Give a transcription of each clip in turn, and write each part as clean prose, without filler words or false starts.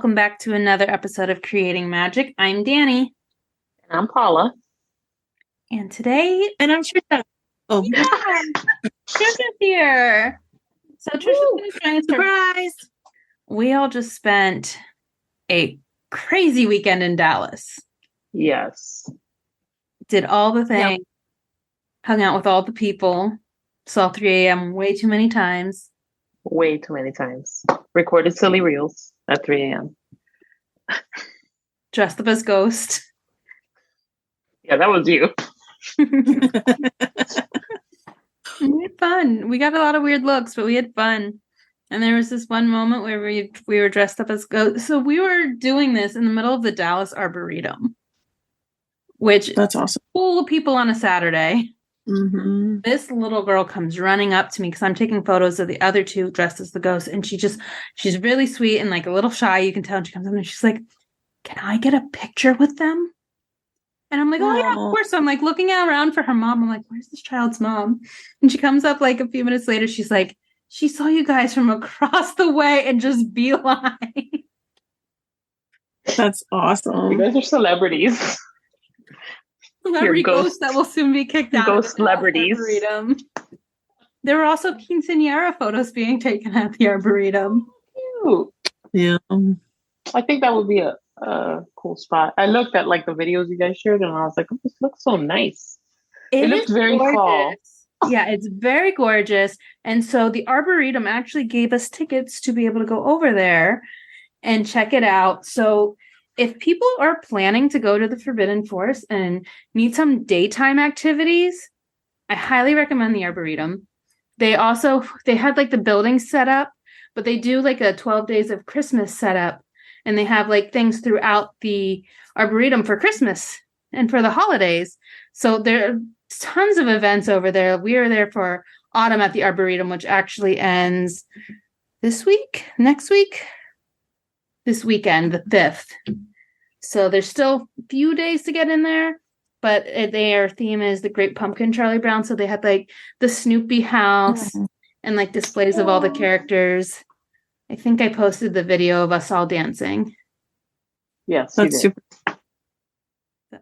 welcome back to another episode of Creating Magic. I'm Dani. And I'm Paula. And today... And I'm Trisha. Oh. Yeah! Trisha's here! So Trisha's going to join us. Surprise! We all just spent a crazy weekend in Dallas. Yes. Did all the things. Yep. Hung out with all the people. Saw 3 a.m. way too many times. Way too many times. Recorded silly reels at 3 a.m. Dressed up as Ghost. Yeah, that was you. We had fun. We got a lot of weird looks, but we had fun. And there was this one moment where we were dressed up as Ghost. So we were doing this in the middle of the Dallas Arboretum. Which that's awesome. Full of people on a Saturday. Mm-hmm. This little girl comes running up to me because I'm taking photos of the other two dressed as the ghost, and she's really sweet and like a little shy, you can tell. And she comes up and she's like, "Can I get a picture with them?" And I'm like, "Oh yeah, of course." So I'm like looking around for her mom. I'm like, "Where's this child's mom?" And she comes up like a few minutes later. She's like, "She saw you guys from across the way and just beeline." That's awesome. You guys are celebrities. Celebrity ghosts that will soon be kicked out. Ghost celebrities. There were also quinceañera photos being taken at the Arboretum. Cute. Yeah. I think that would be a cool spot. I looked at like the videos you guys shared and I was like, oh, this looks so nice. It looks very fall. Yeah, it's very gorgeous. And so the Arboretum actually gave us tickets to be able to go over there and check it out. So if people are planning to go to the Forbidden Forest and need some daytime activities, I highly recommend the Arboretum. They had like the building set up, but they do like a 12 days of Christmas setup, and they have like things throughout the Arboretum for Christmas and for the holidays. So there are tons of events over there. We are there for Autumn at the Arboretum, which actually ends this weekend, the 5th. So there's still a few days to get in there, but their theme is the Great Pumpkin Charlie Brown. So they had like the Snoopy house and like displays of all the characters. I think I posted the video of us all dancing. Yes, that's super. So,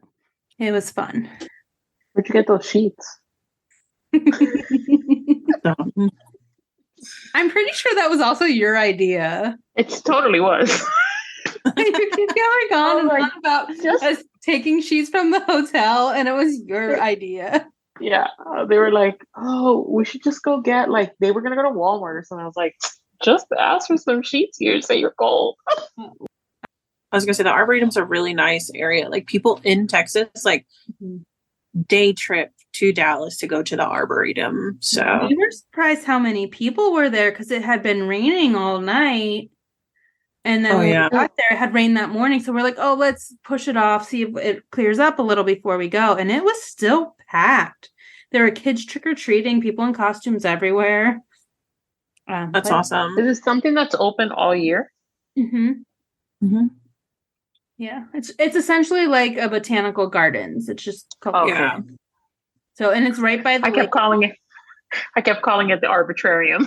it was fun. Where'd you get those sheets? I'm pretty sure that was also your idea. It totally was. You keep going on and on about us taking sheets from the hotel, and it was your idea. Yeah, they were like, "Oh, we should just go get like." They were gonna go to Walmart or something. I was like, "Just ask for some sheets here. Say you're cold." I was gonna say the Arboretum's a really nice area. Like people in Texas, like day trip to Dallas to go to the Arboretum. So we were surprised how many people were there because it had been raining all night. And then when we got there, it had rained that morning. So we're like, oh, let's push it off, see if it clears up a little before we go. And it was still packed. There were kids trick-or-treating, people in costumes everywhere. That's awesome. Is it something that's open all year? Mm-hmm. Mm-hmm. Yeah. It's essentially like a botanical gardens. It's just called So, and it's right by the I kept calling it the Arbitrarium.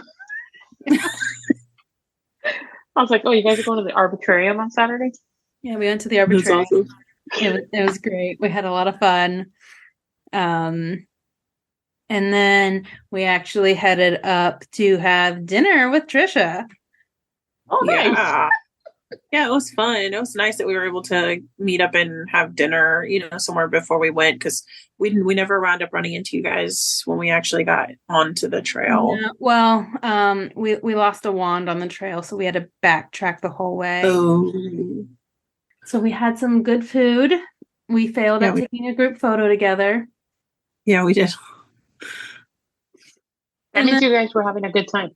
I was like, oh, you guys are going to the Arbitrarium on Saturday? Yeah, we went to the Arbitrarium. Awesome. It was great. We had a lot of fun. And then we actually headed up to have dinner with Trisha. Oh, nice. Yeah, it was fun. It was nice that we were able to meet up and have dinner, somewhere before we went, because we never wound up running into you guys when we actually got onto the trail. Yeah, well, we lost a wand on the trail, so we had to backtrack the whole way. Oh. So we had some good food. We failed at taking a group photo together. Yeah, we did. That means you guys were having a good time.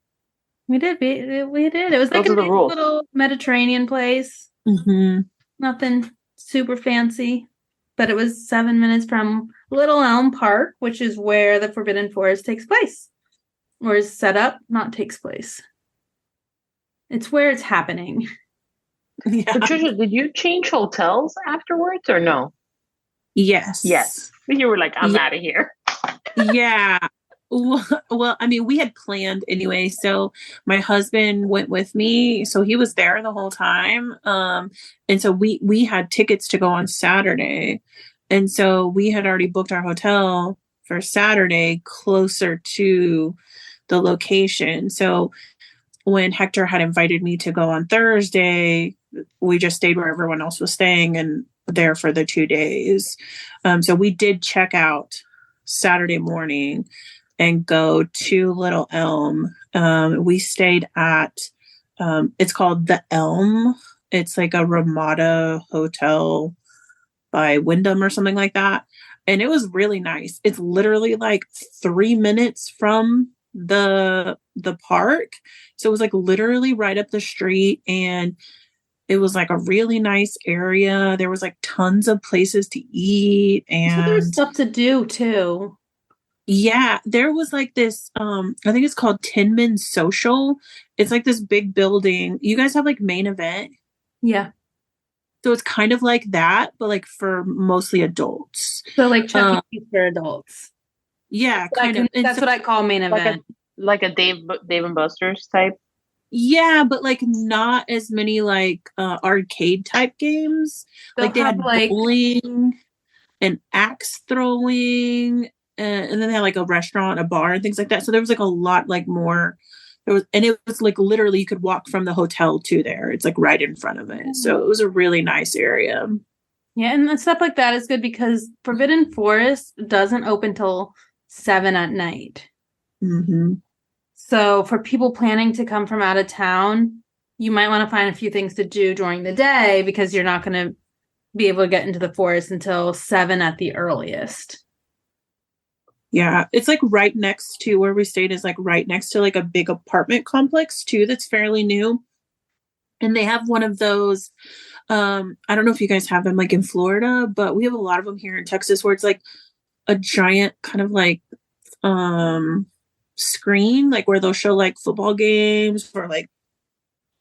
We did. We did. It was like a nice little Mediterranean place. Mm-hmm. Nothing super fancy, but it was 7 minutes from Little Elm Park, which is where the Forbidden Forest takes place, or is set up, not takes place. It's where it's happening. Yeah. Patricia, did you change hotels afterwards or no? Yes. You were like, I'm out of here. Yeah. Well, I mean, we had planned anyway. So my husband went with me, so he was there the whole time. And so we had tickets to go on Saturday, and so we had already booked our hotel for Saturday closer to the location. So when Hector had invited me to go on Thursday, we just stayed where everyone else was staying and there for the 2 days. So we did check out Saturday morning and go to Little Elm. We stayed at, it's called The Elm. It's like a Ramada hotel by Wyndham or something like that. And it was really nice. It's literally like 3 minutes from the park. So it was like literally right up the street, and it was like a really nice area. There was like tons of places to eat, So there's and stuff to do too. yeah, there was like this I think it's called Tinman Social. It's like this big building. You guys have like Main Event. Yeah. So it's kind of like that, but like for mostly adults. So like Chuck E. Cheese for adults. Yeah, kind of. That's what I call Main Event. Like a Dave and Buster's type. Yeah, but like not as many like arcade type games. They'll Like they had have, bowling and axe throwing, and then they had like a restaurant, a bar, and things like that. So there was like a lot like more. And it was like literally you could walk from the hotel to there. It's like right in front of it. So it was a really nice area. Yeah, and stuff like that is good because Forbidden Forest doesn't open till 7 at night. Mm-hmm. So for people planning to come from out of town, you might want to find a few things to do during the day because you're not going to be able to get into the forest until 7 at the earliest. Yeah, it's like right next to where we stayed is like right next to like a big apartment complex too that's fairly new. And they have one of those, I don't know if you guys have them like in Florida, but we have a lot of them here in Texas where it's like a giant kind of like screen, like where they'll show like football games or like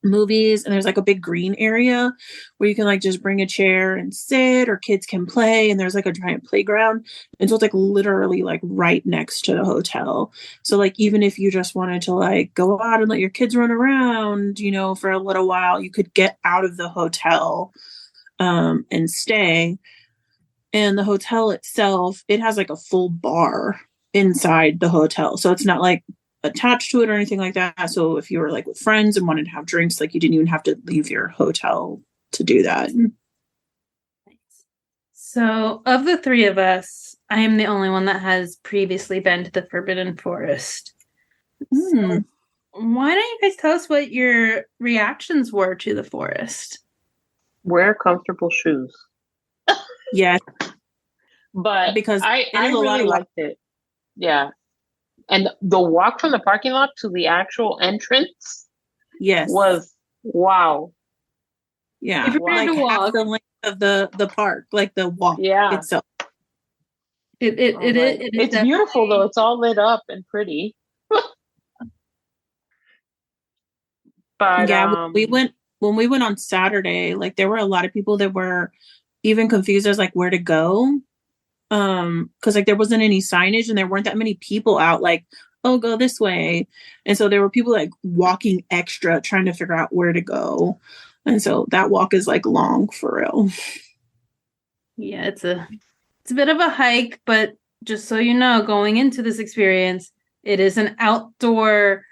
movies, and there's like a big green area where you can like just bring a chair and sit, or kids can play, and there's like a giant playground, and so it's like literally like right next to the hotel. So like even if you just wanted to like go out and let your kids run around, you know, for a little while, you could get out of the hotel and stay. And the hotel itself, it has like a full bar inside the hotel, so it's not like attached to it or anything like that. So if you were like with friends and wanted to have drinks, like you didn't even have to leave your hotel to do that. So of the three of us, I am the only one that has previously been to the Forbidden Forest. So why don't you guys tell us what your reactions were to the forest? Wear comfortable shoes. Yeah. But because I really liked it. Yeah. And the walk from the parking lot to the actual entrance, yes, was wow. Yeah, if you're like to walk, half the length of the park, like the walk itself. It's beautiful though. It's all lit up and pretty. But yeah, when we went on Saturday, like there were a lot of people that were even confused as like where to go. Because like there wasn't any signage and there weren't that many people out like, oh, go this way. And so there were people like walking extra trying to figure out where to go. And so that walk is like long for real. Yeah, it's a bit of a hike, but just so you know, going into this experience, it is an outdoor,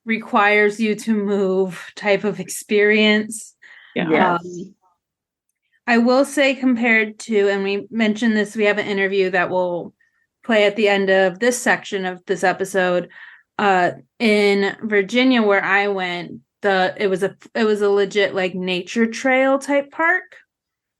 requires you to move type of experience. Yeah. I will say compared to, and we mentioned this, we have an interview that will play at the end of this section of this episode. In Virginia, where I went, it was a legit like nature trail type park.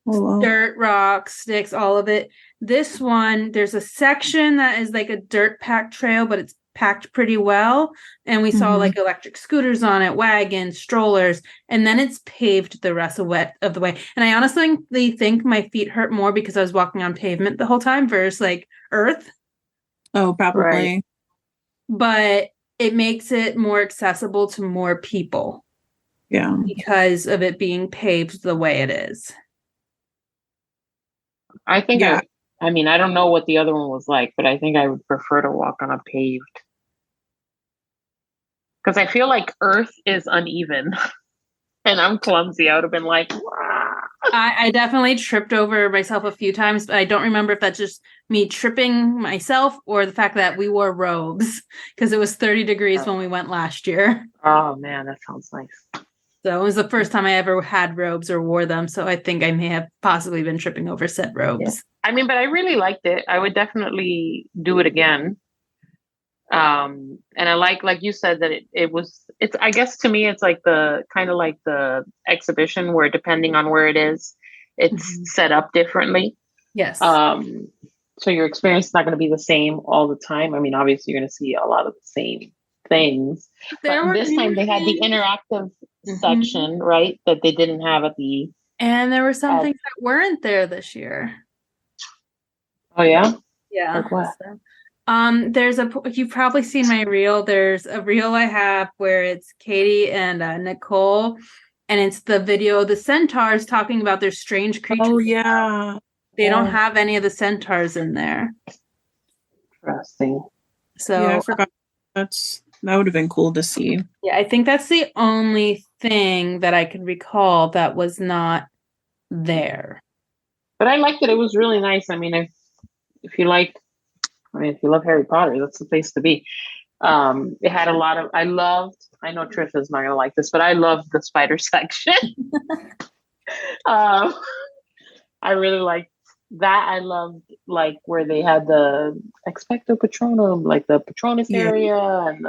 Oh, wow. Dirt, rocks, sticks, all of it. This one, there's a section that is like a dirt packed trail, but it's packed pretty well, and we saw like electric scooters on it, wagons, strollers, and then it's paved the rest of the way. And I honestly think my feet hurt more because I was walking on pavement the whole time versus like earth. Oh, probably. Right. But it makes it more accessible to more people. Yeah, because of it being paved the way it is. I think I mean, I don't know what the other one was like, but I think I would prefer to walk on a paved Because I feel like Earth is uneven and I'm clumsy. I would have been like, "Wah." I definitely tripped over myself a few times, but I don't remember if that's just me tripping myself or the fact that we wore robes because it was 30 degrees when we went last year. Oh man, that sounds nice. So it was the first time I ever had robes or wore them. So I think I may have possibly been tripping over said robes. Yeah. I mean, but I really liked it. I would definitely do it again. And I like you said that it's I guess to me it's like the kind of like the exhibition where depending on where it is, it's set up differently. Yes. So your experience is not going to be the same all the time. I mean, obviously you're going to see a lot of the same things. But this time they had the interactive section, right? That they didn't have at the. And there were some things that weren't there this year. Oh yeah? Yeah. Like what? You've probably seen my reel. There's a reel I have where it's Katie and Nicole, and it's the video of the centaurs talking about their strange creatures. Oh yeah. They don't have any of the centaurs in there. Interesting. So yeah, I forgot. That would have been cool to see. Yeah, I think that's the only thing that I can recall that was not there. But I liked it. It was really nice. I mean, if you love Harry Potter, that's the place to be. It had a lot of, I know Trisha's not going to like this, but I loved the spider section. I really liked that. I loved like where they had the Expecto Patronum, like the Patronus area and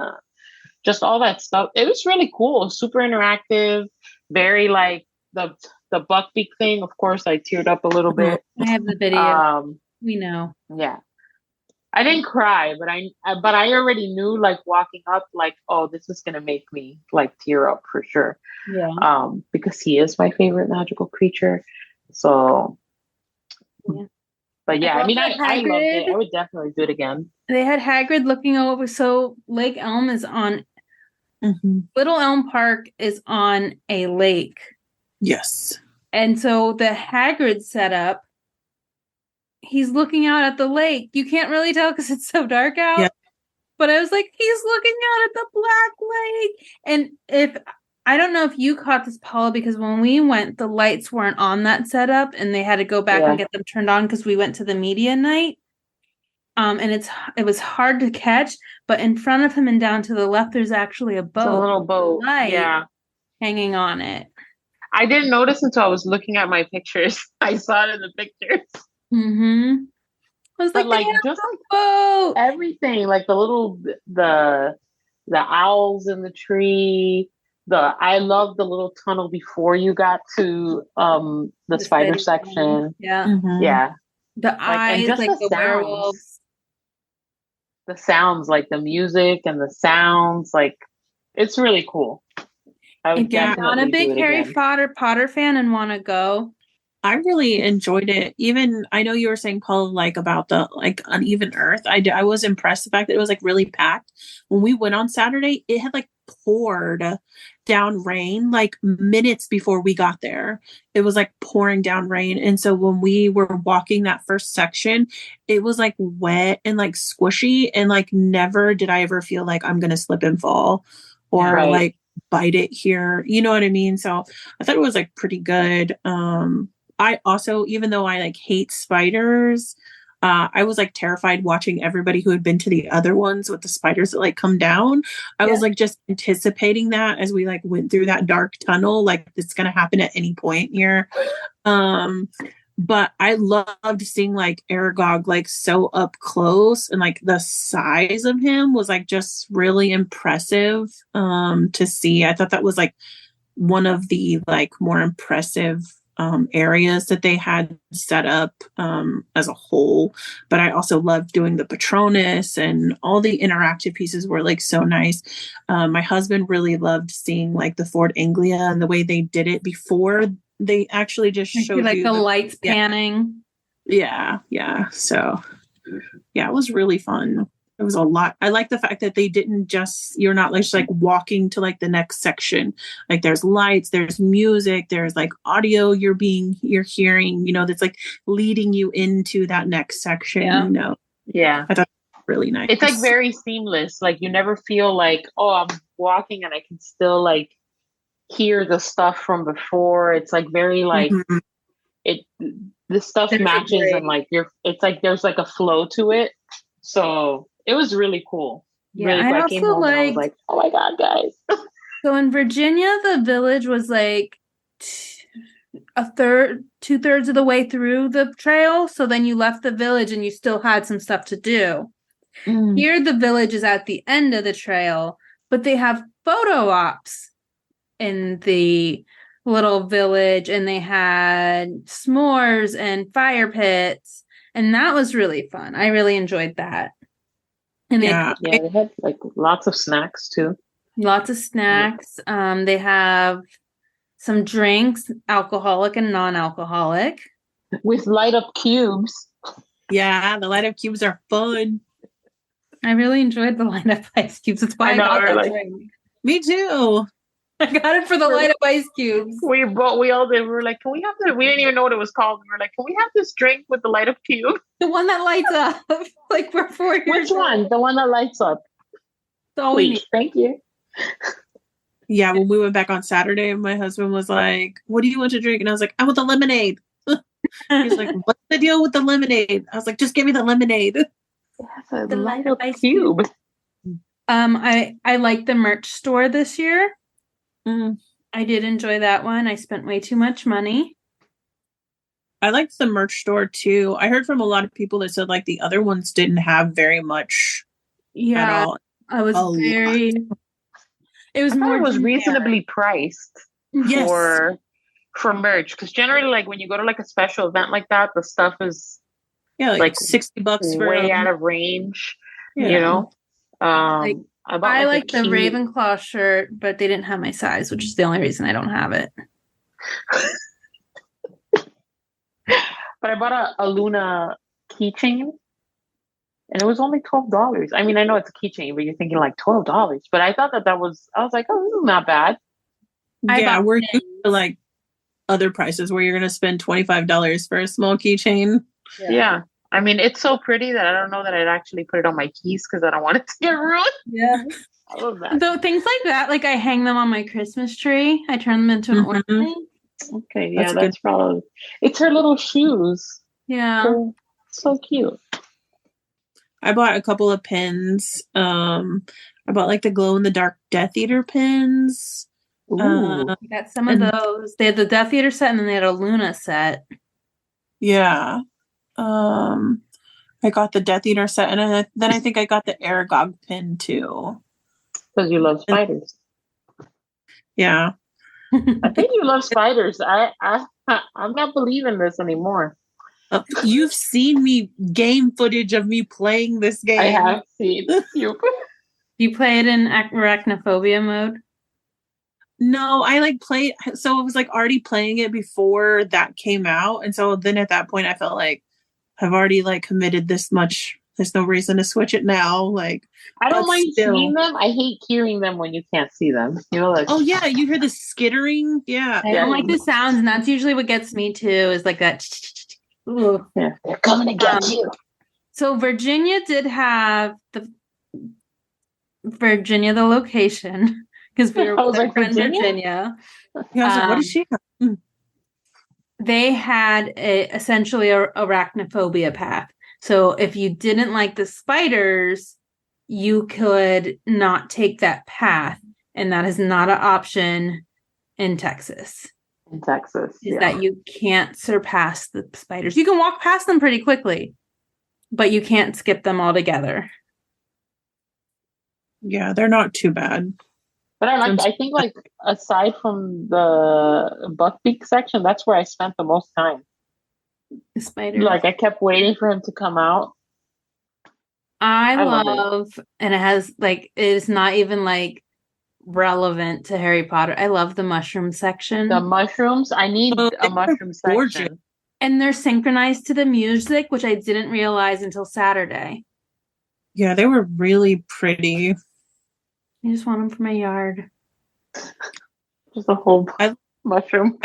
just all that stuff. It was really cool, super interactive, very like the Buckbeak thing. Of course, I teared up a little bit. I have the video. We know. Yeah. I didn't cry, but I already knew like walking up, like, oh, this is gonna make me like tear up for sure. Yeah. Because he is my favorite magical creature. So, yeah. But yeah, I mean, I loved it. I would definitely do it again. They had Hagrid looking over. So Lake Elm is on. Little Elm Park is on a lake. Yes. And so the Hagrid setup. He's looking out at the lake. You can't really tell because it's so dark out. Yeah. But I was like, he's looking out at the black lake. And I don't know if you caught this, Paula, because when we went, the lights weren't on that setup and they had to go back and get them turned on because we went to the media night. And it was hard to catch, but in front of him and down to the left, there's actually a boat. It's a little boat. Hanging on it. I didn't notice until I was looking at my pictures. I saw it in the pictures. I was like just like everything, like the owls in the tree. I love the little tunnel before you got to the spider section. Yeah, yeah. The eyes, like the werewolves. The sounds, like the music and the sounds, like it's really cool. I would definitely not a big Harry Potter fan and want to go. I really enjoyed it. Even I know you were saying, Paul, like about the like uneven earth. I was impressed the fact that it was like really packed. When we went on Saturday, it had like poured down rain like minutes before we got there. It was like pouring down rain. And so when we were walking that first section, it was like wet and like squishy. And like never did I ever feel like I'm going to slip and fall or like bite it here. You know what I mean? So I thought it was like pretty good. I also, even though I like hate spiders, I was like terrified watching everybody who had been to the other ones with the spiders that like come down. I was like just anticipating that as we like went through that dark tunnel, like it's going to happen at any point here. But I loved seeing like Aragog like so up close, and like the size of him was like just really impressive to see. I thought that was like one of the like more impressive areas that they had set up as a whole. But I also loved doing the Patronus, and all the interactive pieces were like so nice. My husband really loved seeing like the Fort Anglia and the way they did it before they actually just showed like you the lights panning. Yeah. So yeah, it was really fun. It was a lot. I like the fact that they didn't you're not just like walking to like the next section. Like there's lights, there's music, there's like audio you're hearing, you know, that's like leading you into that next section, you know. Yeah. I thought it was really nice. It's like very seamless. Like you never feel like, oh, I'm walking and I can still like hear the stuff from before. It's like very like Mhm. it the stuff That's matches great. and like it's like there's like a flow to it. So it was really cool. Yeah, Really cool. I I came also home and I was liked. like, oh my God, guys. So in Virginia, the village was like a third, 2/3 of the way through the trail. So then you left the village and you still had some stuff to do. Mm. Here, the village is at the end of the trail, but they have photo ops in the little village, and they had s'mores and fire pits, and that was really fun. I really enjoyed that. And they had Yeah. Yeah, they had like lots of snacks too. lots of snacks. They have some drinks, alcoholic and non-alcoholic. With light up cubes. Yeah, the light up cubes are fun. I really enjoyed the light up ice cubes. That's why I I know, got we're that like- drink. Me too. I got it for the light up ice cubes. We all did. We were like, can we have we didn't even know what it was called. We were like, can we have this drink with the light up cube? The one that lights up. Like we're 4 years Which one? old. The one that lights up. That's all we need. Please, thank you. Yeah, when we went back on Saturday, my husband was like, "What do you want to drink?" And I was like, "I want the lemonade." He's like, "What's the deal with the lemonade?" I was like, "Just give me the lemonade." That's a The light light up ice cube. I like the merch store this year. Mm. I did enjoy that one. I spent way too much money. I liked the merch store too. I heard from a lot of people that said like the other ones didn't have very much at Yeah, all. I was A lot. very. It was I thought more it was generic. reasonably priced Yes. for merch, because generally, like when you go to like a special event like that, the stuff is Yeah, like like $60 for way out of range. yeah. You know, Like, I bought I like like the Ravenclaw shirt, but they didn't have my size, which is the only reason I don't have it. But I bought a Luna keychain, and it was only $12. I mean, I know it's a keychain, but you're thinking like $12. But I thought that was. I was like, oh, this is not bad. I Yeah, bought we're pins. used to like other prices where you're gonna spend $25 for a small keychain. Yeah. I mean, it's so pretty that I don't know that I'd actually put it on my keys because I don't want it to get ruined. Yeah. I love that. Though things like that, like I hang them on my Christmas tree. I turn them into an Mhm. ornament. Okay, yeah, That's that's good. probably. It's her little shoes. Yeah. So cute. I bought a couple of pins. I bought like the glow in the dark Death Eater pins. Ooh. I got some of And- those. They had the Death Eater set and then they had a Luna set. Yeah. I got the Death Eater set, and then I think I got the Aragog pin too. Because you love spiders. Yeah. I think you love spiders. I'm not believing this anymore. You've seen me game footage of me playing this game. I have seen you. You play it in arachnophobia mode? No, I like played. So I was like already playing it before that came out, and so then at that point I felt like I've already like committed this much. There's no reason to switch it now. Like I don't But mind still. seeing them. I hate hearing them when you can't see them. You know, like oh yeah, you hear the skittering. Yeah. I don't like the sounds, and that's usually what gets me too, is like that. Ooh. yeah, they're coming to get you. So Virginia did have the location, because we were I was with our like, friend Virginia? Virginia. Yeah, I was like, what is she? They had essentially a arachnophobia path. So if you didn't like the spiders, you could not take that path, and that is not an option in Texas. In Texas. Is Yeah. that you can't surpass the spiders. You can walk past them pretty quickly, but you can't skip them altogether. Yeah, they're not too bad. But I think like aside from the Buckbeak section, that's where I spent the most time. The spiders. Like I kept waiting for him to come out. I love it. love, and it has like, it is not even like relevant to Harry Potter. I love the mushroom section. The mushrooms. I need Oh, a mushroom gorgeous. section. And they're synchronized to the music, which I didn't realize until Saturday. Yeah, they were really pretty. I just want them for my yard. Just a whole I- mushroom.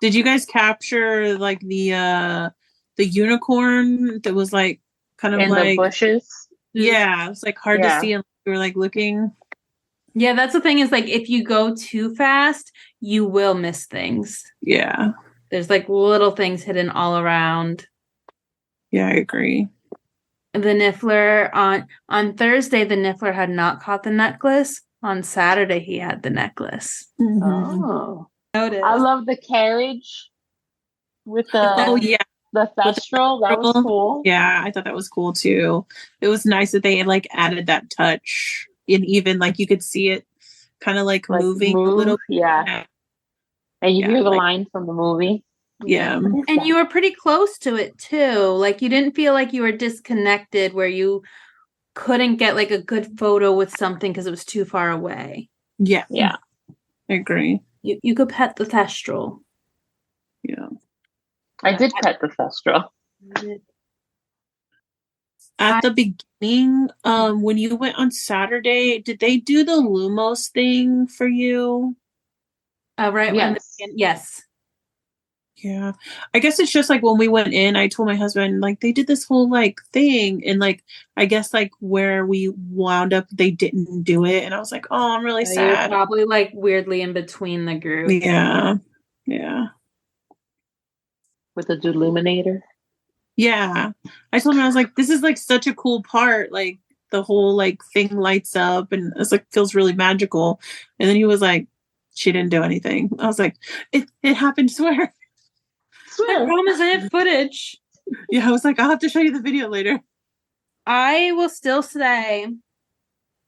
Did you guys capture like the unicorn that was like kind of In like the bushes. yeah, it was like hard to Yeah. see and we were like looking. Yeah, that's the thing is like if you go too fast, you will miss things. Yeah. There's like little things hidden all around. Yeah, I agree. The Niffler on Thursday, the Niffler had not caught the necklace. On Saturday, he had the necklace. Mm-hmm. Oh, Notice. I love the carriage with Oh, the yeah. thestral. That was cool. Yeah, I thought that was cool too. It was nice that they like added that touch, and even like you could see it kind of like moving a little. Yeah. And you Yeah, hear the like- line from the movie. Yeah. And you were pretty close to it too. Like you didn't feel like you were disconnected where you couldn't get like a good photo with something because it was too far away. Yeah. Yeah. I agree. You could pet the thestral. Yeah. I did pet the thestral. At the beginning, when you went on Saturday, did they do the Lumos thing for you? Right. Yes. Yes. Yeah. I guess it's just like when we went in, I told my husband, like, they did this whole like thing. And like, I guess like where we wound up, they didn't do it. And I was like, oh, I'm really You're sad. probably like weirdly in between the group. Yeah. Yeah. With the Deluminator. Yeah. I told him, I was like, this is like such a cool part. Like the whole like thing lights up and it's like feels really magical. And then he was like, she didn't do anything. I was like, it happened, swear. I promise I have footage. Yeah, I was like, I'll have to show you the video later. I will still say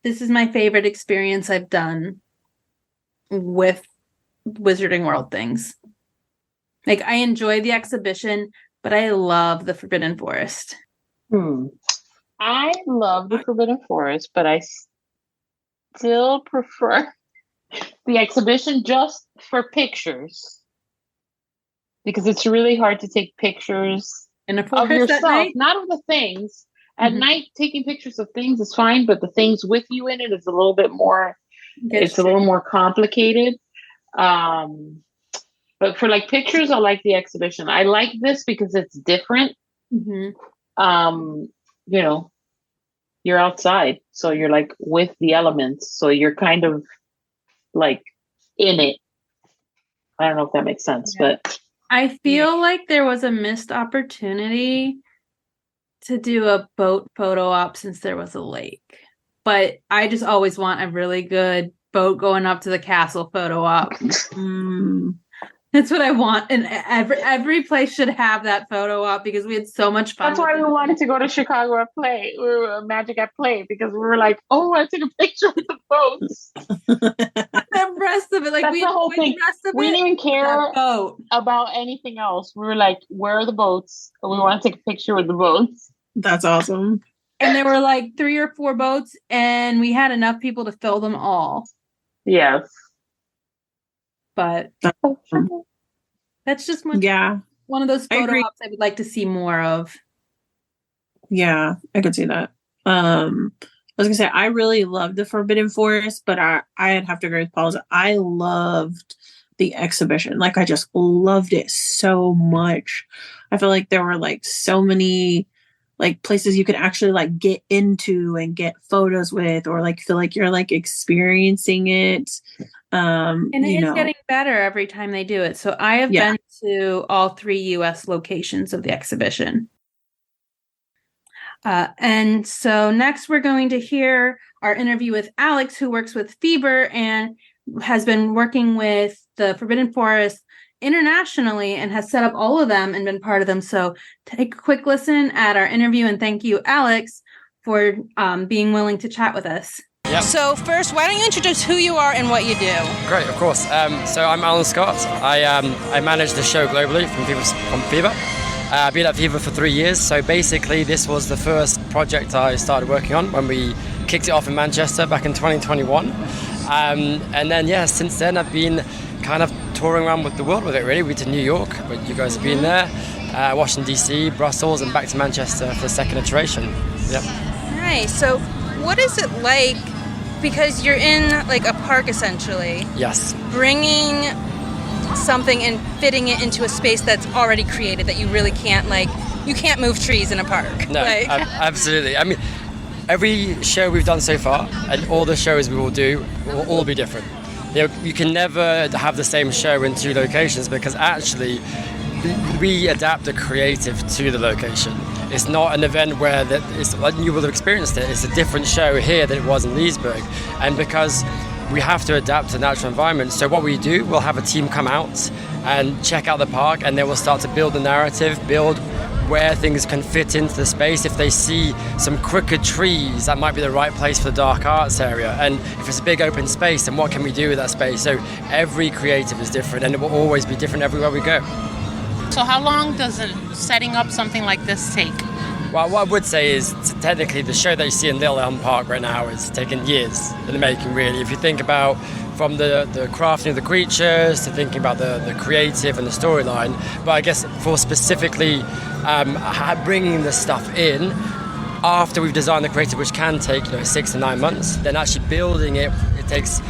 this is my favorite experience I've done with Wizarding World things. Like I enjoy the exhibition, but I love the Forbidden Forest. I love the Forbidden Forest, but I still prefer the exhibition just for pictures. Because it's really hard to take pictures In a of forest yourself, at night? not of the things. At night, taking pictures of things is fine, but the things with you in it is a little bit more. It's a little more complicated. But for like pictures, I like the exhibition. I like this because it's different. You know, you're outside, so you're like with the elements, so you're kind of like in it. I don't know if that makes sense, but. I feel like there was a missed opportunity to do a boat photo op since there was a lake. But I just always want a really good boat going up to the castle photo op. That's what I want. And every place should have that photo op because we had so much fun. That's why we wanted to go to Chicago at Play. We were Magic at Play because we were like, oh, I took a picture of the boats. The rest of it, like that's the whole thing. We didn't even care about anything else. We were like, where are the boats? And we want to take a picture with the boats. That's awesome. And there were like 3 or 4 boats, and we had enough people to fill them all. Yes. But that's just one of those photo ops I would like to see more of. Yeah, I could see that. I was gonna say I really loved the Forbidden Forest, but I'd have to agree with Paula. I loved the exhibition. Like I just loved it so much. I feel like there were like so many like places you could actually like get into and get photos with, or like feel like you're like experiencing it. And it is getting better every time they do it. So I have been to all 3 US locations of the exhibition. And so next we're going to hear our interview with Alex, who works with Fever and has been working with the Forbidden Forest internationally and has set up all of them and been part of them. So take a quick listen at our interview, and thank you, Alex, for being willing to chat with us. Yep. So first, why don't you introduce who you are and what you do? Great, of course. So I'm Alan Scott. I manage the show globally from Fever. I've been at Fever for 3 years. So basically, this was the first project I started working on when we kicked it off in Manchester back in 2021. And then, since then I've been kind of touring around with the world with it, really. We did New York, but you guys have been there, Washington, D.C., Brussels, and back to Manchester for the second iteration. Yep. Nice. So what is it like, because you're in like a park essentially, Yes. bringing something and fitting it into a space that's already created that you really can't, like, you can't move trees in a park. No, like. absolutely. I mean, every show we've done so far and all the shows we will do will all be different. You can never have the same show in two locations because actually we adapt the creative to the location. It's not an event where you will have experienced it. It's a different show here than it was in Leesburg, and because we have to adapt to the natural environment. So what we do, we'll have a team come out and check out the park, and they will start to build the narrative, build where things can fit into the space. If they see some crooked trees, that might be the right place for the dark arts area. And if it's a big open space, then what can we do with that space? So every creative is different, and it will always be different everywhere we go. So how long does setting up something like this take? Well, what I would say is technically the show that you see in Little Elm Park right now is taken years in the making, really. If you think about from the crafting of the creatures to thinking about the creative and the storyline. But I guess for specifically bringing the stuff in after we've designed the creative, which can take 6 to 9 months, then actually building it takes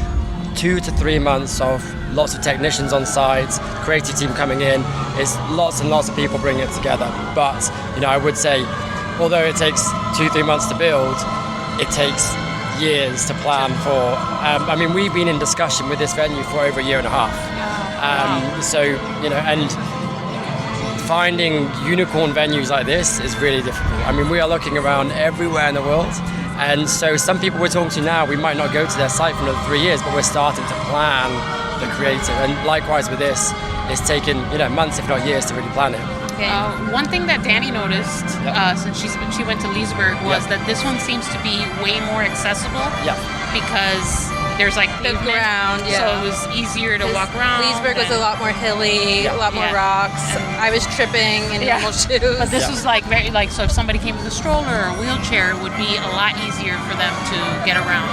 2 to 3 months of lots of technicians on site, creative team coming in. It's lots and lots of people bringing it together. But I would say, although it takes 2-3 months to build, it takes years to plan for. We've been in discussion with this venue for over 1.5 years. And finding unicorn venues like this is really difficult. We are looking around everywhere in the world. And so some people we're talking to now, we might not go to their site for another 3 years, but we're starting to plan the creative. And likewise with this, it's taken months, if not years, to really plan it. Okay. One thing that Dani noticed since she went to Leesburg was that this one seems to be way more accessible. Yeah. Because there's like the ground, so it was easier to walk around. Leesburg was a lot more hilly, a lot more rocks. I was tripping in normal shoes. But this was like very so if somebody came with a stroller or a wheelchair, it would be a lot easier for them to get around.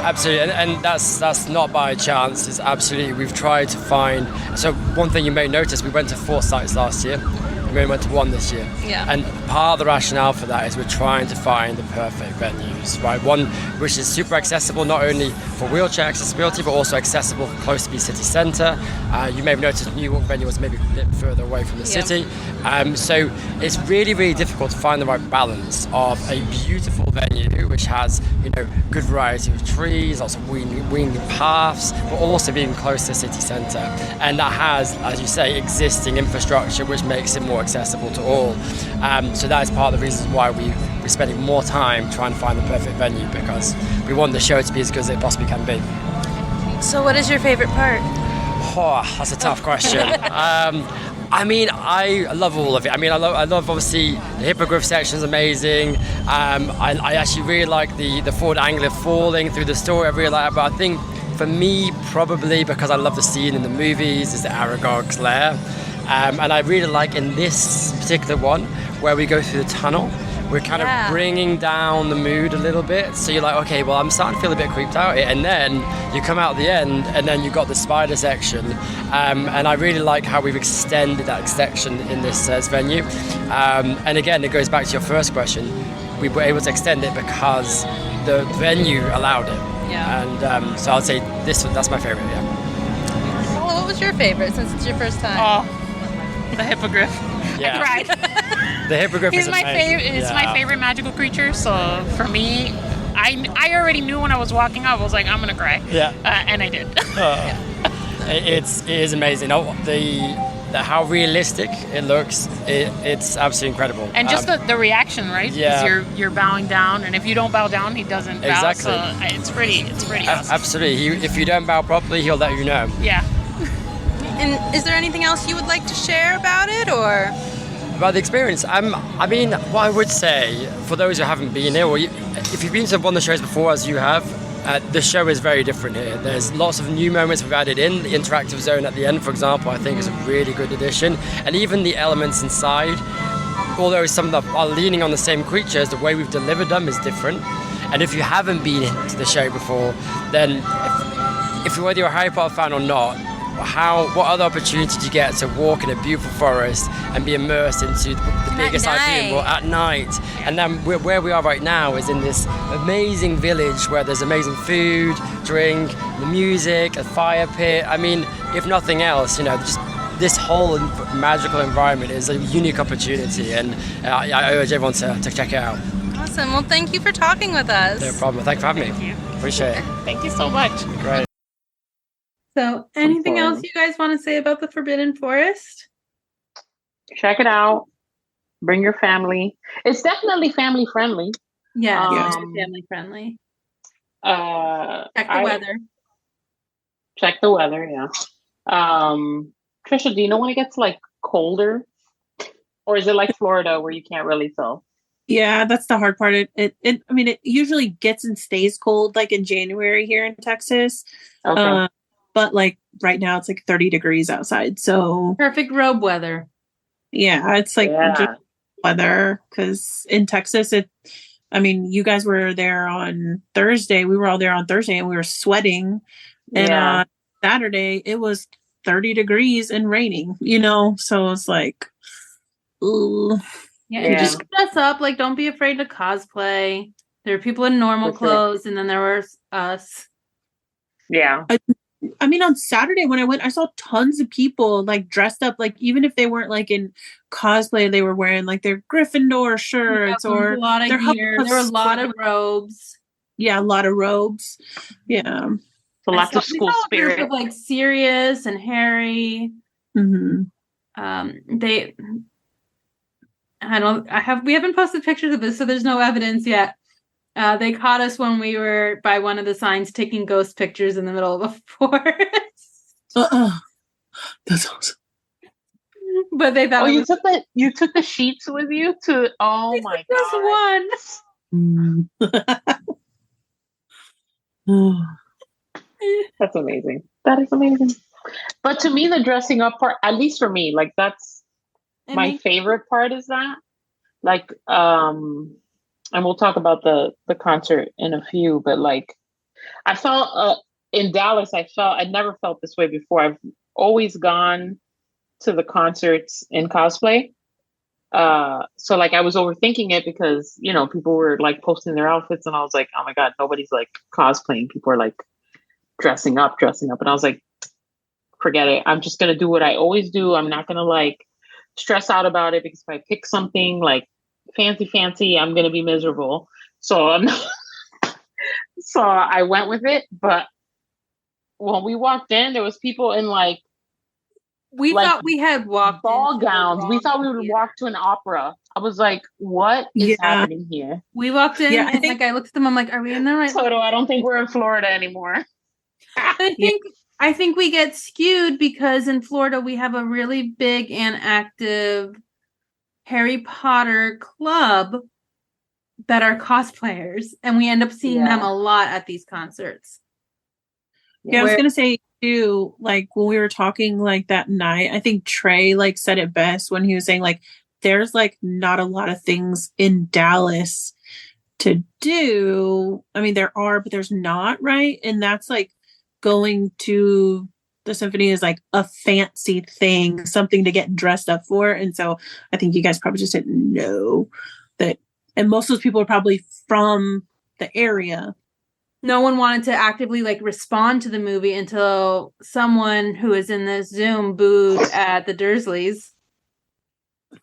Absolutely, and that's not by chance. It's absolutely, we've tried to find. So one thing you may notice, we went to 4 sites last year. We only went to 1 this year. Yeah. And part of the rationale for that is we're trying to find the perfect venues, right? One which is super accessible, not only for wheelchair accessibility, but also accessible close to the city centre. You may have noticed the New York venue was maybe a bit further away from the city. So it's really, really difficult to find the right balance of a beautiful venue which has, good variety of trees, lots of winding paths, but also being close to the city centre. And that has, as you say, existing infrastructure which makes it more accessible to all. So that is part of the reasons why we're spending more time trying to find the perfect venue, because we want the show to be as good as it possibly can be. So what is your favorite part? Oh, that's a tough question. I love all of it. I love obviously the hippogriff section is amazing. I actually really like the forward angle of falling through the story. I really like it, but I think for me, probably because I love the scene in the movies, is the Aragog's lair. And I really like in this particular one where we go through the tunnel, we're kind of bringing down the mood a little bit. So you're like, okay, well, I'm starting to feel a bit creeped out here. And then you come out at the end and then you've got the spider section. And I really like how we've extended that section in this venue. And again, it goes back to your first question. We were able to extend it because the venue allowed it. Yeah. And so I'd say that's my favorite, Paula, what was your favorite since it's your first time? Oh, the hippogriff. Yeah. I cried. The hippogriff He's is my amazing. favorite. It's my favorite magical creature. So for me, I already knew when I was walking up, I was like, I'm gonna cry. Yeah. And I did. It is amazing. How realistic it looks. It's absolutely incredible. And just the reaction, right? Yeah. Because you're bowing down, and if you don't bow down, he doesn't bow. Exactly. So it's pretty awesome. Absolutely. If you don't bow properly, he'll let you know. Yeah. And is there anything else you would like to share about it, or? About the experience, what I would say for those who haven't been here, or if you've been to one of the shows before, as you have, the show is very different here. There's lots of new moments we've added in. The interactive zone at the end, for example, I think is a really good addition. And even the elements inside, although some of them are leaning on the same creatures, the way we've delivered them is different. And if you haven't been to the show before, then if whether you're a Harry Potter fan or not, what other opportunity do you get to walk in a beautiful forest and be immersed into the biggest IP in the world at night? And then where we are right now is in this amazing village where there's amazing food, drink, the music, a fire pit. If nothing else, just this whole magical environment is a unique opportunity, and I urge everyone to check it out. Awesome. Well, thank you for talking with us. No problem. Thanks for having me. Appreciate it. Thank you so much. Great. So, anything else Florida. you guys want to say about the Forbidden Forest? Check it out. Bring your family. It's definitely family friendly. Yeah, Yes. family friendly. Check Check the weather. Check the weather, yeah. Trisha, do you know when it gets like colder? Or is it like Florida where you can't really tell? Yeah, that's the hard part. I mean, it usually gets and stays cold like in January here in Texas. Okay. But like right now it's like 30 degrees outside. So Perfect robe weather. yeah, it's like just weather because in Texas, I mean, you guys were there on Thursday. We were all there on Thursday and we were sweating. And on Saturday, it was 30 degrees and raining, So it's like, ooh. Yeah, and just dress up. Like, don't be afraid to cosplay. There are people in normal clothes, and then there was us. Yeah. I mean, on Saturday when I went, I saw tons of people like dressed up, like even if they weren't like in cosplay, they were wearing like their Gryffindor shirts or a lot of their gear. There were a lot of robes. Yeah, a lot of robes. Yeah, so lots of school spirit. Of like Sirius and Harry. Mm-hmm. We haven't posted pictures of this, so there's no evidence yet. They caught us when we were by one of the signs taking ghost pictures in the middle of a forest. That's awesome. But they thought you took the sheets with you to my god. Just one. That's amazing. That is amazing. But to me, the dressing up part, at least for me, like that's my favorite part is that. Like, and we'll talk about the concert in a few, but like I felt in Dallas, I'd never felt this way before. I've always gone to the concerts in cosplay. So like I was overthinking it because, people were like posting their outfits and I was like, oh my God, nobody's like cosplaying. People are like dressing up. And I was like, forget it. I'm just going to do what I always do. I'm not going to like stress out about it because if I pick something like fancy, I'm going to be miserable. So so I went with it. But when we walked in, there was people in like, we thought we had walked ball gowns. We thought we would walk to an opera. I was like, what is happening here? We walked in and I looked at them. I'm like, are we in the right? Toto, I don't think we're in Florida anymore. I think we get skewed because in Florida we have a really big and active Harry Potter club that are cosplayers, and we end up seeing them a lot at these concerts. Yeah, I was gonna say too, like when we were talking like that night, I think Trey like said it best when he was saying like there's like not a lot of things in Dallas to do. I mean, there are, but there's not, right? And that's like going to the symphony is like a fancy thing, something to get dressed up for. And so I think you guys probably just didn't know that. And most of those people are probably from the area. No one wanted to actively like respond to the movie until someone who is in this Zoom booed at the Dursleys. Yeah,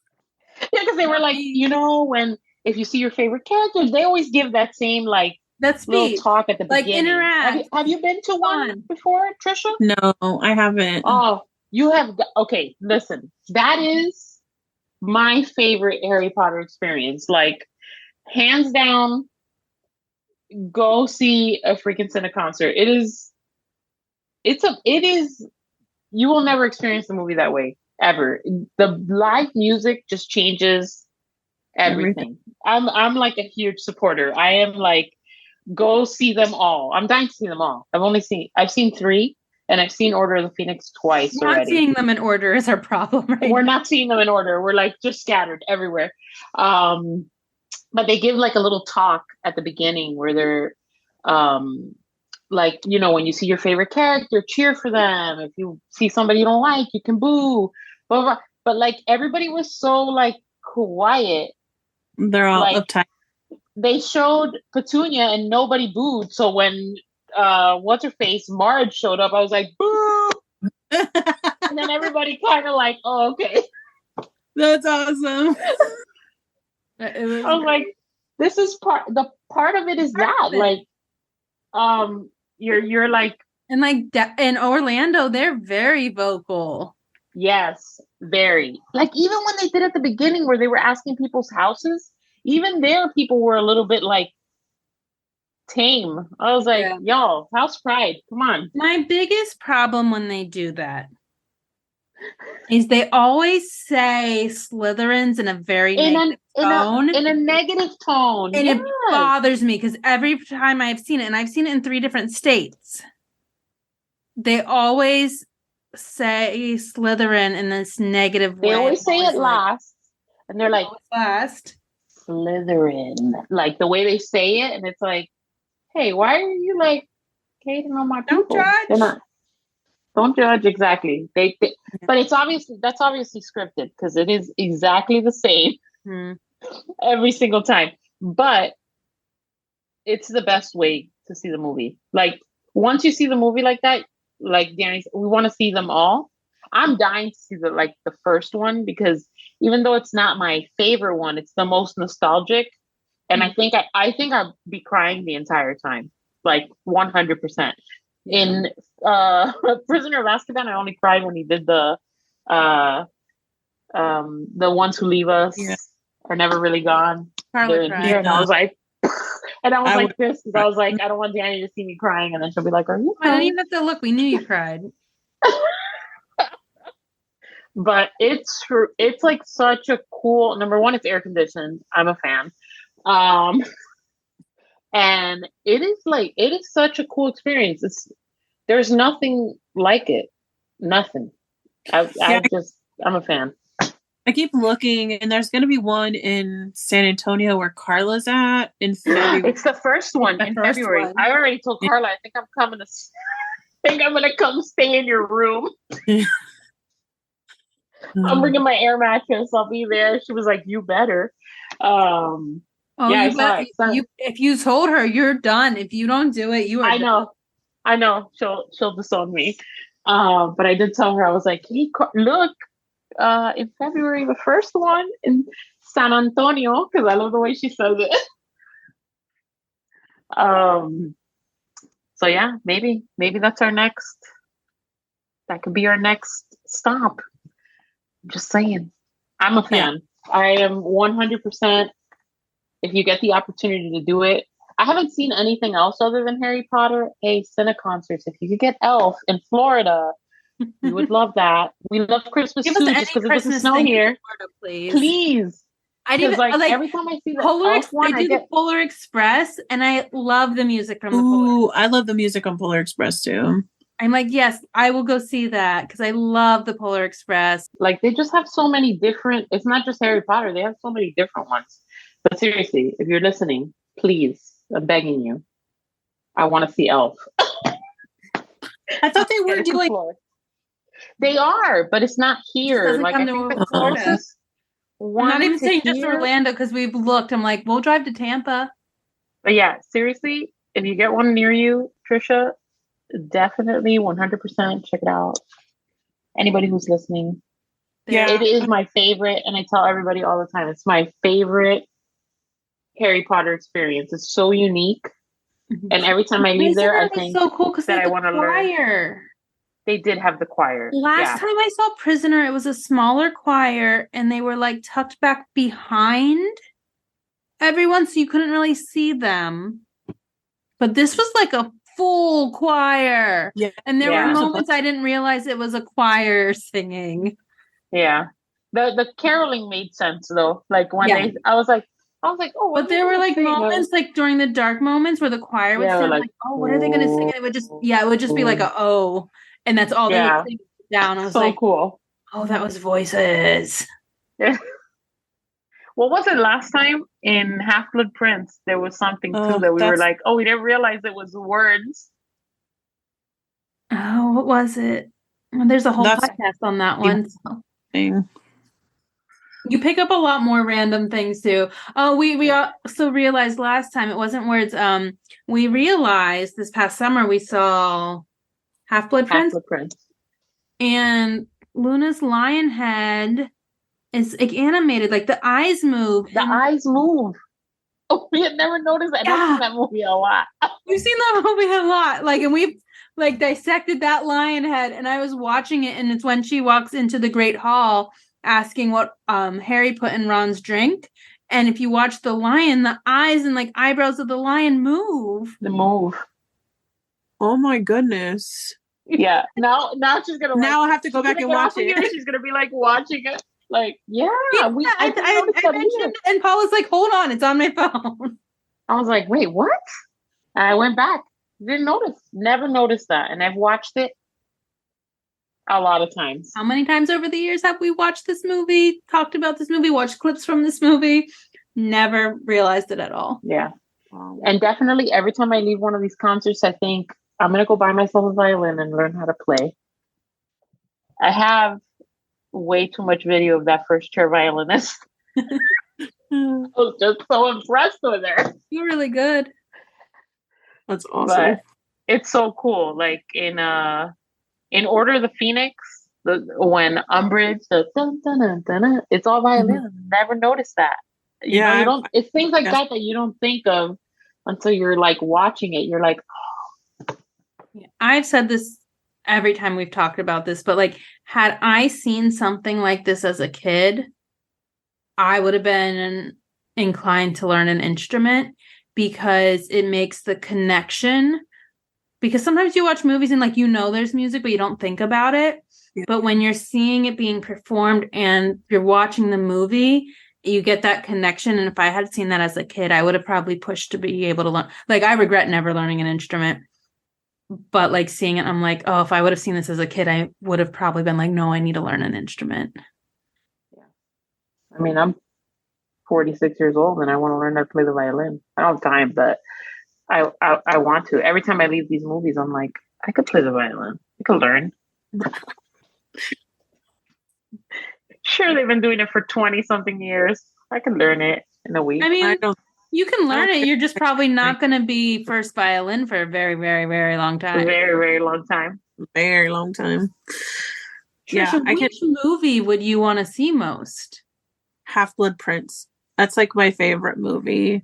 because they were like, when if you see your favorite characters, they always give that same like little talk at the beginning. Interact. Have you been to one before, Trisha? No, I haven't. Oh, you have. Okay, listen. That is my favorite Harry Potter experience. Like, hands down, go see a freaking Cineconcert. It is. You will never experience the movie that way ever. The live music just changes everything. I'm like a huge supporter. I am like, go see them all. I'm dying to see them all. I've seen 3, and I've seen Order of the Phoenix twice already. Not seeing them in order is our problem, right? We're not seeing them in order. We're like just scattered everywhere. But they give like a little talk at the beginning where they're like, when you see your favorite character, cheer for them. If you see somebody you don't like, you can boo. Blah, blah. But like everybody was so like quiet. They're all like, uptight. They showed Petunia and nobody booed. So when what's her face Marge showed up, I was like, boo. And then everybody kind of like, oh, okay. That's awesome. I was like, this is the part of it is that like you're like, and like in Orlando, they're very vocal. yes, very. Like even when they did at the beginning where they were asking people's houses, even there people were a little bit like tame. I was like, y'all, house pride, come on. My biggest problem when they do that is they always say Slytherins in a very negative tone. In a negative tone. And it bothers me because every time I've seen it, and I've seen it in 3 different states, they always say Slytherin in this negative way. They always say it last. And they're like, last. Slytherin. Like the way they say it, and it's like, hey, why are you like hating on my people? Don't judge. They're not. Don't judge, exactly. But that's obviously scripted because it is exactly the same every single time. But it's the best way to see the movie. Like once you see the movie like that, like Danny, we want to see them all. I'm dying to see the first one because even though it's not my favorite one, it's the most nostalgic, and I think I'd be crying the entire time, like 100%. In Prisoner of Azkaban, I only cried when he did the ones who leave us are never really gone. Paula cried. And I was like, and I was like this because I was like, I don't want Danny to see me crying, and then she'll be like, "Are you crying?" I didn't even have to look. We knew you cried. But it's like such a cool. Number one, it's air conditioned. I'm a fan. And it is such a cool experience. There's nothing like it. Nothing. I'm a fan. I keep looking, and there's going to be one in San Antonio where Carla's at in February. It's the first one in February. I already told Carla, I think I'm coming to. I think I'm gonna come stay in your room. I'm bringing my air mattress. I'll be there. She was like, "You better." If you told her, you're done. If you don't do it, you are. I know. She'll disown me. But I did tell her, I was like, "Hey, look, in February, the first one in San Antonio," because I love the way she says it. So yeah, maybe that's our next. That could be our next stop. I'm just saying. I'm a fan. Yeah. I am 100%. If you get the opportunity to do it, I haven't seen anything else other than Harry Potter. Hey, Cineconcerts. If you could get Elf in Florida, we would love that. We love Christmas too, just because it doesn't snow here. Florida, please. I do like every time I see the Polar Elf one, I do the Polar Express, and I love the music from the Polar. I love the music on Polar Express too. I'm like, yes, I will go see that because I love the Polar Express. Like they just have so many different. It's not just Harry Potter; they have so many different ones. But seriously, if you're listening, please, I'm begging you. I want to see Elf. I thought they were doing. They are, but it's not here. Like I think the closest. I'm not even saying just Orlando because we've looked. I'm like, we'll drive to Tampa. But yeah, seriously, if you get one near you, Trisha, definitely 100% check it out. Anybody who's listening. Yeah. It is my favorite, and I tell everybody all the time, it's my favorite Harry Potter experience. It's so unique. And every time I leave there, I think so cool that I want to learn. They did have the choir. Last time I saw Prisoner, it was a smaller choir, and they were like tucked back behind everyone, so you couldn't really see them. But this was like a full choir. Yeah. And there were moments I didn't realize it was a choir singing. Yeah. The caroling made sense though. Like when I was like, oh, but there were like moments like during the dark moments where the choir would sound like, oh, what are they gonna sing? And it would just be like a oh. And that's all they would sing down. I was so cool. Oh, that was voices. Yeah. What was it last time in Half-Blood Prince? There was something too that we were like, oh, we didn't realize it was words. Oh, what was it? Well, there's a whole podcast on that one. So. You pick up a lot more random things too. Oh, we also realized last time it wasn't words. We realized this past summer we saw Half-Blood Prince. And Luna's lion head is like animated, like the eyes move. The eyes move. Oh, We had never noticed that. I've seen that movie a lot. We've seen that movie a lot. Like, and we've like dissected that lion head, and I was watching it, and it's when she walks into the Great Hall asking what Harry put in Ron's drink. And if you watch the lion, the eyes and like eyebrows of the lion move. The move. Oh my goodness. Yeah. Now she's gonna. Now I have to go back and watch it. She's gonna be like watching it. Like, I mentioned, and Paula's like, hold on, it's on my phone. I was like, wait, what? And I went back. Didn't notice. Never noticed that. And I've watched it a lot of times. How many times over the years have we watched this movie, talked about this movie, watched clips from this movie? Never realized it at all. Yeah. And definitely every time I leave one of these concerts, I think I'm going to go buy myself a violin and learn how to play. I have way too much video of that first chair violinist. I was just so impressed with her. You're really good. That's awesome. But it's so cool. Like in Order of the Phoenix, when Umbridge does dun, dun, dun, dun, dun, it's all violin. Mm-hmm. Never noticed that. You know, you don't. It's things like that you don't think of until you're like watching it. You're like, oh. I've said this every time we've talked about this, but like, had I seen something like this as a kid, I would have been inclined to learn an instrument because it makes the connection. Because sometimes you watch movies and like, you know, there's music, but you don't think about it. Yeah. But when you're seeing it being performed and you're watching the movie, you get that connection. And if I had seen that as a kid, I would have probably pushed to be able to learn. Like, I regret never learning an instrument. But like seeing it, I'm like, oh, if I would have seen this as a kid, I would have probably been like, no, I need to learn an instrument. Yeah. I mean, I'm 46 years old and I want to learn how to play the violin. I don't have time, but I want to. Every time I leave these movies, I'm like, I could play the violin. I could learn. Sure, they've been doing it for 20-something years. I can learn it in a week. I mean, you can learn it. You're just probably not going to be first violin for a very, very, very long time. Very, very long time. Very long time. Trisha, which movie would you want to see most? Half-Blood Prince. That's like my favorite movie.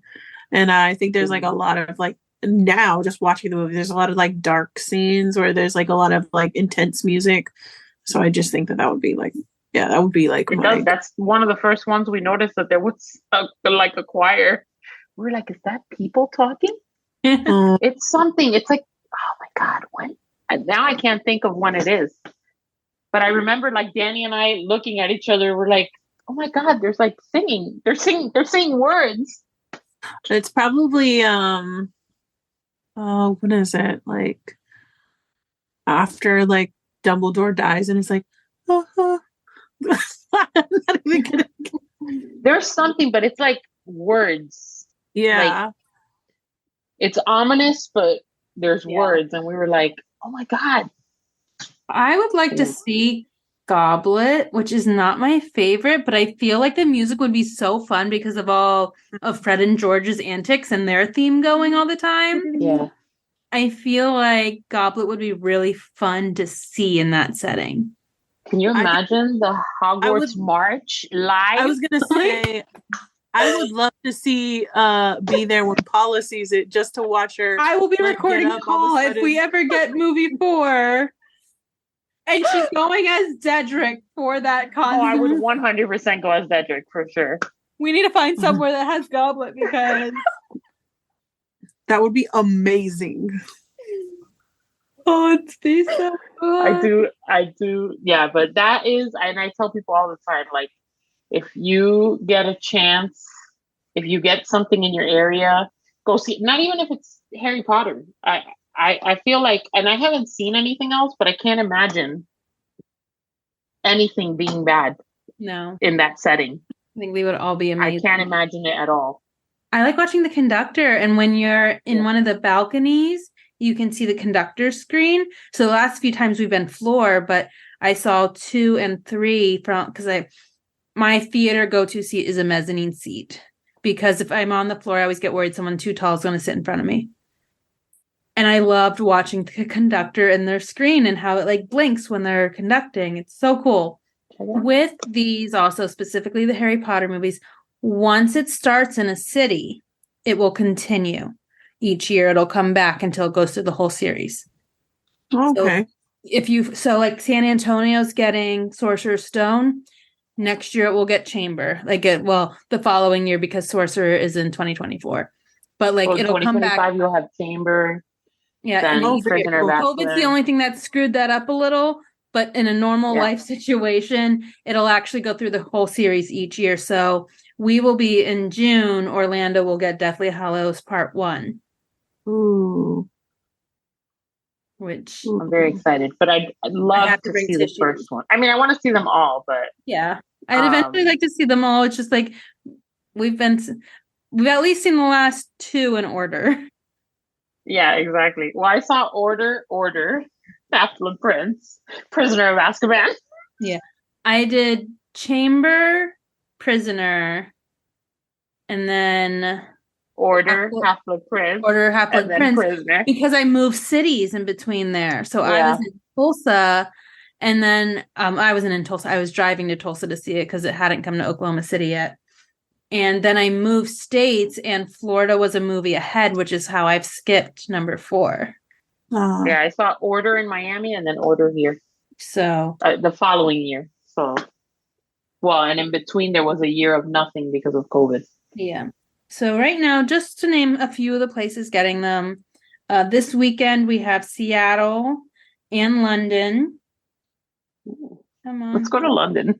And I think there's like a lot of like, now just watching the movie, there's a lot of like dark scenes where there's like a lot of like intense music. So I just think that would be like, yeah, that would be like that's one of the first ones we noticed, that there was like a choir. We're like, is that people talking? It's something. It's like, oh my God, when? And now I can't think of when it is. But I remember like Dani and I looking at each other. We're like, oh my God, there's like singing. They're singing words. It's probably when is it? Like after like Dumbledore dies and it's like, I'm not even kidding. There's something, but it's like words. Yeah. Like, it's ominous, but there's words, and we were like, oh my God. I would like to see Goblet, which is not my favorite, but I feel like the music would be so fun because of all of Fred and George's antics and their theme going all the time. Yeah. I feel like Goblet would be really fun to see in that setting. Can you imagine the Hogwarts March live? I was going to say, I would love to see be there when Paula sees it, just to watch her. I will be recording the call if we ever get movie 4. And she's going as Cedric for that concert. Oh, I would 100% go as Cedric for sure. We need to find somewhere that has Goblet because that would be amazing. Oh, it's so good. I do. Yeah, but that is, and I tell people all the time, like, if you get a chance, if you get something in your area, go see it. Not even if it's Harry Potter. I feel like, and I haven't seen anything else, but I can't imagine anything being bad. No. In that setting. I think we would all be amazing. I can't imagine it at all. I like watching the conductor, and when you're in one of the balconies, you can see the conductor screen. So the last few times we've been floor, but I saw 2 and 3 from, because my theater go-to seat is a mezzanine seat, because if I'm on the floor, I always get worried someone too tall is going to sit in front of me. And I loved watching the conductor and their screen and how it like blinks when they're conducting. It's so cool. With these also, specifically the Harry Potter movies, once it starts in a city, it will continue each year. It'll come back until it goes through the whole series. Okay. So like San Antonio's getting Sorcerer's Stone. Next year it will get Chamber. The following year, because Sorcerer is in 2024. But like it'll come back. You'll have Chamber. Yeah, Then Prisoner of COVID's the Azkaban. only thing that screwed that up a little. But in a normal life situation, it'll actually go through the whole series each year. So we will be in June. Orlando will get Deathly Hallows Part 1. Ooh. Which I'm very excited, but I'd love to see the first one. I mean, I want to see them all, but yeah, I'd eventually like to see them all. It's just like we've at least seen the last 2 in order. Yeah, exactly. Well, I saw Order, Half-Blood Prince, Prisoner of Azkaban. Yeah, I did Chamber, Prisoner, and then Order, Half-Blood Prince, Prisoner, because I moved cities in between there. So I was in Tulsa, and then I wasn't in Tulsa. I was driving to Tulsa to see it because it hadn't come to Oklahoma City yet. And then I moved states, and Florida was a movie ahead, which is how I've skipped number 4. Yeah, I saw Order in Miami and then Order here. So the following year. So, and in between there was a year of nothing because of COVID. Yeah. So right now, just to name a few of the places getting them, this weekend we have Seattle and London. Come on. Let's go to London.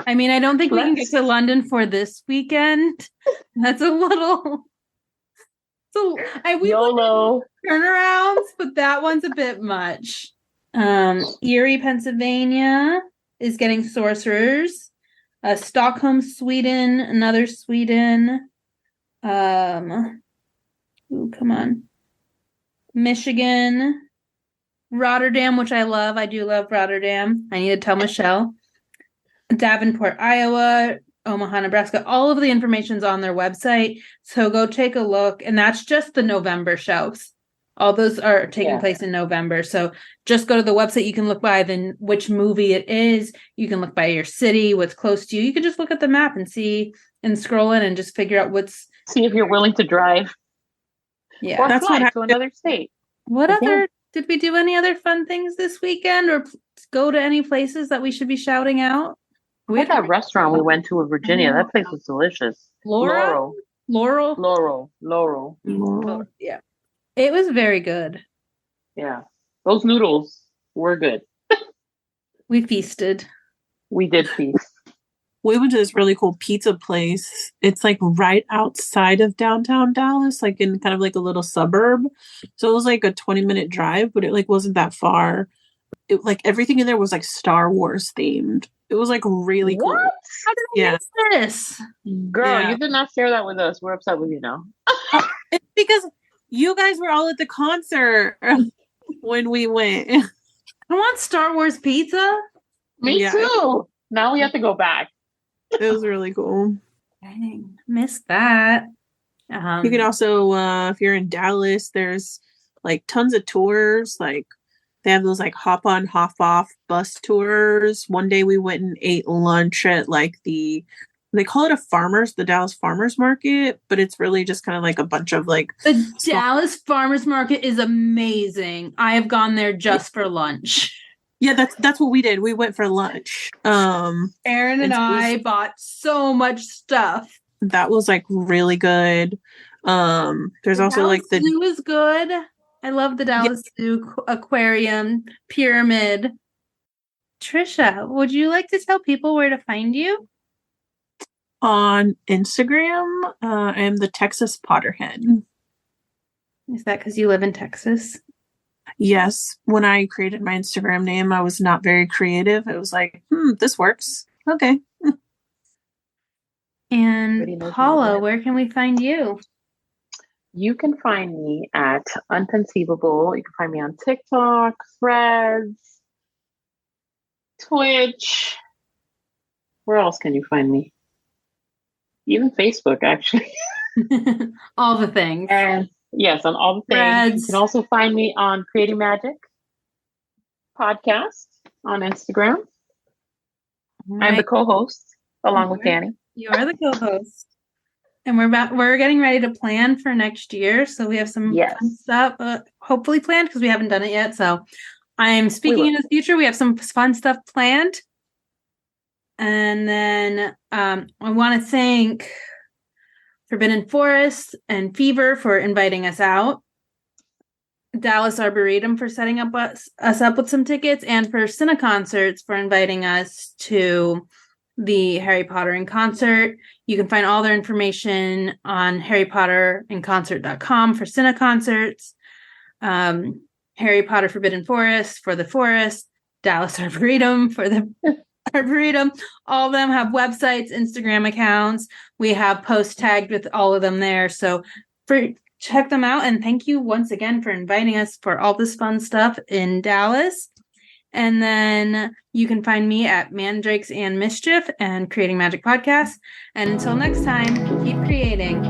I mean, I don't think we can get to London for this weekend. That's a little... we YOLO turnarounds, but that one's a bit much. Erie, Pennsylvania is getting Sorcerers. Stockholm, Sweden, another Sweden. Come on. Michigan, Rotterdam, which I love. I do love Rotterdam. I need to tell Michelle. Davenport, Iowa, Omaha, Nebraska. All of the information's on their website. So go take a look. And that's just the November shows. All those are taking place in November. So just go to the website. You can look by which movie it is. You can look by your city, what's close to you. You can just look at the map and see and scroll in and just figure out see if you're willing to drive. Yeah. Or fly to another state. Did we do any other fun things this weekend or go to any places that we should be shouting out? We had that restaurant we went to in Virginia. That place was delicious. Laurel. Yeah. It was very good. Yeah. Those noodles were good. We feasted. We did feast. We went to this really cool pizza place. It's like right outside of downtown Dallas, like in kind of like a little suburb. So it was like a 20-minute drive, but it like wasn't that far. It like everything in there was like Star Wars themed. It was like really cool. How did I miss this? Girl, you did not share that with us. We're upset with you now. It's because you guys were all at the concert when we went. I want Star Wars pizza. Me too. Now we have to go back. It was really cool. Dang, missed that. You can also, if you're in Dallas, there's like tons of tours. Like they have those like hop on, hop off bus tours. One day we went and ate lunch at like they call it the Dallas Farmers Market, but it's really just kind of like a bunch of like the Dallas Farmers Market is amazing. I have gone there just for lunch. Yeah, that's what we did. We went for lunch. Aaron and I bought so much stuff. That was like really good. There's also Dallas like the zoo is good. I love the Dallas Zoo Aquarium Pyramid. Trisha, would you like to tell people where to find you? On Instagram, I am the Texas Potterhead. Is that because you live in Texas? Yes. When I created my Instagram name, I was not very creative. It was like, this works. Okay. And Paula, where can we find you? You can find me at Unconceivable. You can find me on TikTok, Threads, Twitch. Where else can you find me? Even Facebook, actually. All the things. And yes, on all the things. Threads. You can also find me on Creating Magic podcast on Instagram. Right. I'm the co-host along with Dani. You are the co-host. And we're getting ready to plan for next year. So we have some Yes. fun stuff hopefully planned because we haven't done it yet. So I'm speaking in the future. We have some fun stuff planned. And then I want to thank Forbidden Forest and Fever for inviting us out. Dallas Arboretum for setting up us up with some tickets, and for Cineconcerts for inviting us to the Harry Potter in concert. You can find all their information on harrypotterinconcert.com for Cineconcerts. Harry Potter Forbidden Forest for the Forest, Dallas Arboretum for the Arboretum. All of them have websites, Instagram accounts. We have post tagged with all of them there. So check them out, and thank you once again for inviting us for all this fun stuff in Dallas. And then you can find me at Mandrakes and Mischief and Creating Magic Podcast. And until next time, keep creating.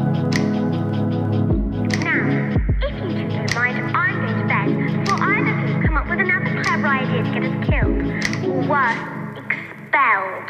Now, if you two don't mind, I'm going to bed before either of you come up with another clever idea to get us killed, or worse, expelled.